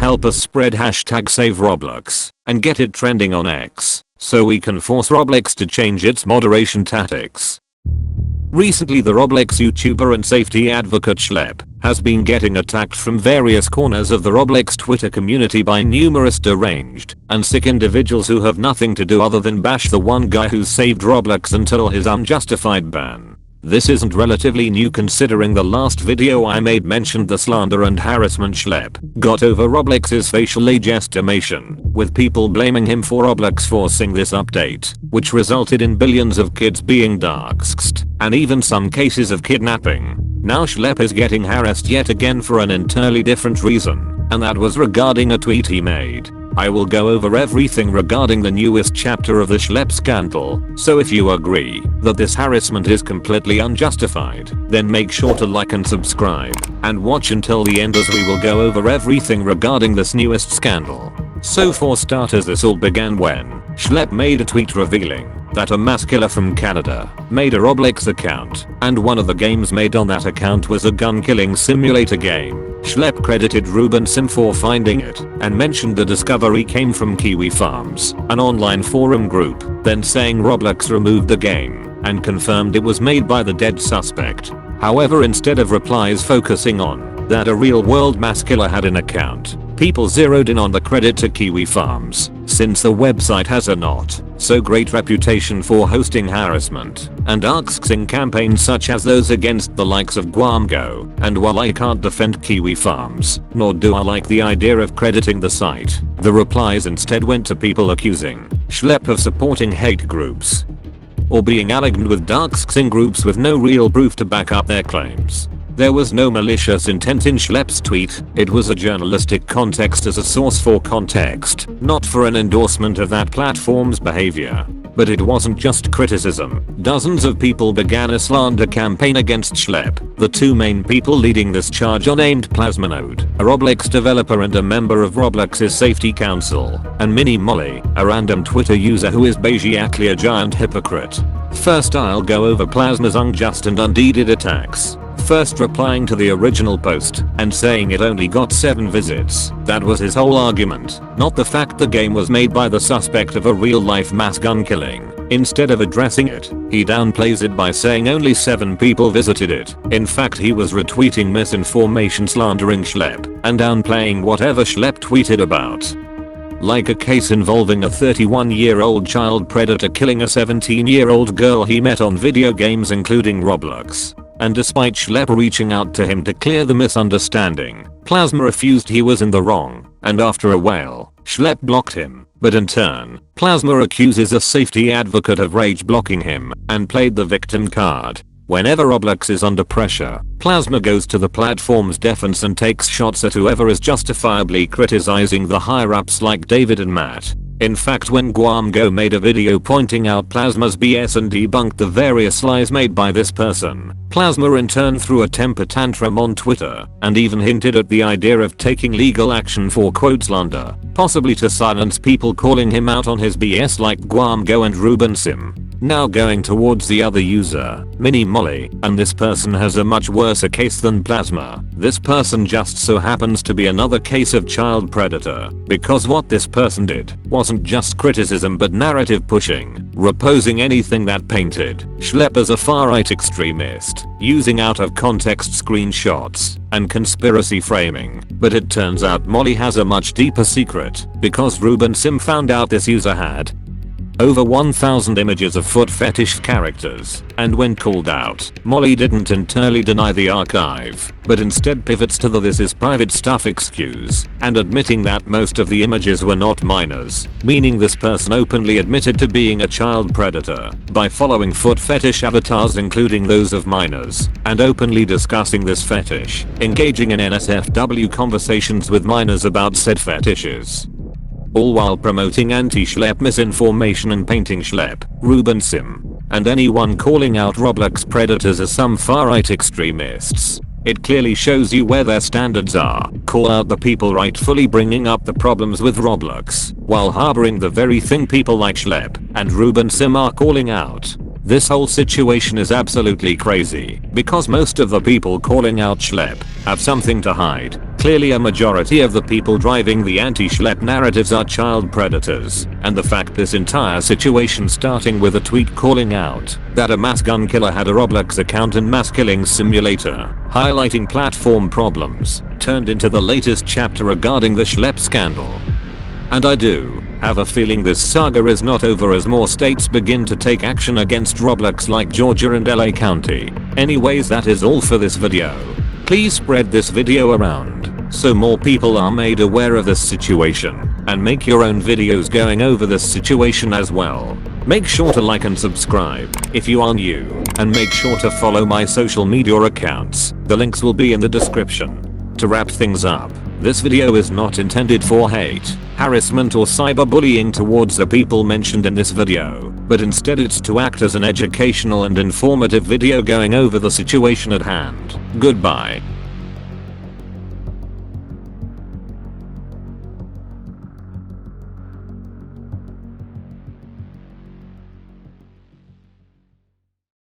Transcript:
help us spread #SaveRoblox and get it trending on X so we can force Roblox to change its moderation tactics. Recently the Roblox YouTuber and safety advocate Schlep has been getting attacked from various corners of the Roblox Twitter community by numerous deranged and sick individuals who have nothing to do other than bash the one guy who saved Roblox until his unjustified ban. This isn't relatively new considering the last video I made mentioned the slander and harassment Schlep got over Roblox's facial age estimation, with people blaming him for Roblox forcing this update, which resulted in billions of kids being doxxed, and even some cases of kidnapping. Now Schlep is getting harassed yet again for an entirely different reason, and that was regarding a tweet he made. I will go over everything regarding the newest chapter of the Schlep scandal, so if you agree that this harassment is completely unjustified, then make sure to like and subscribe, and watch until the end as we will go over everything regarding this newest scandal. So for starters, this all began when Schlep made a tweet revealing that a mass killer from Canada made a Roblox account, and one of the games made on that account was a gun killing simulator game. Schlep credited ROBUX for finding it and mentioned the discovery came from Kiwi Farms, an online forum group, then saying Roblox removed the game and confirmed it was made by the dead suspect. However, instead of replies focusing on that a real world mass killer had an account, people zeroed in on the credit to Kiwi Farms, since the website has a not so great reputation for hosting harassment and doxing campaigns such as those against the likes of GWAMGO, and while I can't defend Kiwi Farms, nor do I like the idea of crediting the site, the replies instead went to people accusing Schlep of supporting hate groups or being allied with doxing groups with no real proof to back up their claims. There was no malicious intent in Schlep's tweet, it was a journalistic context as a source for context, not for an endorsement of that platform's behavior. But it wasn't just criticism. Dozens of people began a slander campaign against Schlep. The two main people leading this charge are named Plasmanode, a Roblox developer and a member of Roblox's Safety Council, and Mini Molly, a random Twitter user who is basically a giant hypocrite. First I'll go over Plasma's unjust and undeeded attacks. First replying to the original post and saying it only got 7 visits. That was his whole argument, not the fact the game was made by the suspect of a real life mass gun killing. Instead of addressing it, he downplays it by saying only 7 people visited it. In fact, he was retweeting misinformation slandering Schlep and downplaying whatever Schlep tweeted about. Like a case involving a 31-year-old child predator killing a 17-year-old girl he met on video games including Roblox. And despite Schlep reaching out to him to clear the misunderstanding, Plasma refused he was in the wrong, and after a while, Schlep blocked him. But in turn, Plasma accuses a safety advocate of rage blocking him and played the victim card. Whenever Roblox is under pressure, Plasma goes to the platform's defense and takes shots at whoever is justifiably criticizing the higher-ups like David and Matt. In fact, when GWAMGO made a video pointing out Plasma's BS and debunked the various lies made by this person, Plasma in turn threw a temper tantrum on Twitter and even hinted at the idea of taking legal action for quote slander, possibly to silence people calling him out on his BS like GWAMGO and ROBUX. Now going towards the other user, Mini Molly, and this person has a much worse case than Plasma. This person just so happens to be another case of child predator, because what this person did wasn't just criticism but narrative pushing, reposing anything that painted Schlep as a far-right extremist, using out of context screenshots and conspiracy framing. But it turns out Molly has a much deeper secret, because ROBUX found out this user had over 1,000 images of foot fetish characters, and when called out, Molly didn't entirely deny the archive, but instead pivots to the "this is private stuff" excuse, and admitting that most of the images were not minors, meaning this person openly admitted to being a child predator by following foot fetish avatars including those of minors, and openly discussing this fetish, engaging in NSFW conversations with minors about said fetishes. All while promoting anti-Schlep misinformation and painting Schlep, ROBUX, and anyone calling out Roblox predators as some far-right extremists. It clearly shows you where their standards are. Call out the people rightfully bringing up the problems with Roblox, while harboring the very thing people like Schlep and ROBUX are calling out. This whole situation is absolutely crazy, because most of the people calling out Schlep have something to hide. Clearly a majority of the people driving the anti-Schlep narratives are child predators, and the fact this entire situation starting with a tweet calling out that a mass gun killer had a Roblox account and mass killing simulator, highlighting platform problems, turned into the latest chapter regarding the Schlep scandal. And I do have a feeling this saga is not over as more states begin to take action against Roblox like Georgia and LA County. Anyways, that is all for this video. Please spread this video around so more people are made aware of this situation, and make your own videos going over this situation as well. Make sure to like and subscribe if you are new, and make sure to follow my social media accounts. The links will be in the description. To wrap things up, this video is not intended for hate, harassment or cyberbullying towards the people mentioned in this video, but instead it's to act as an educational and informative video going over the situation at hand. Goodbye.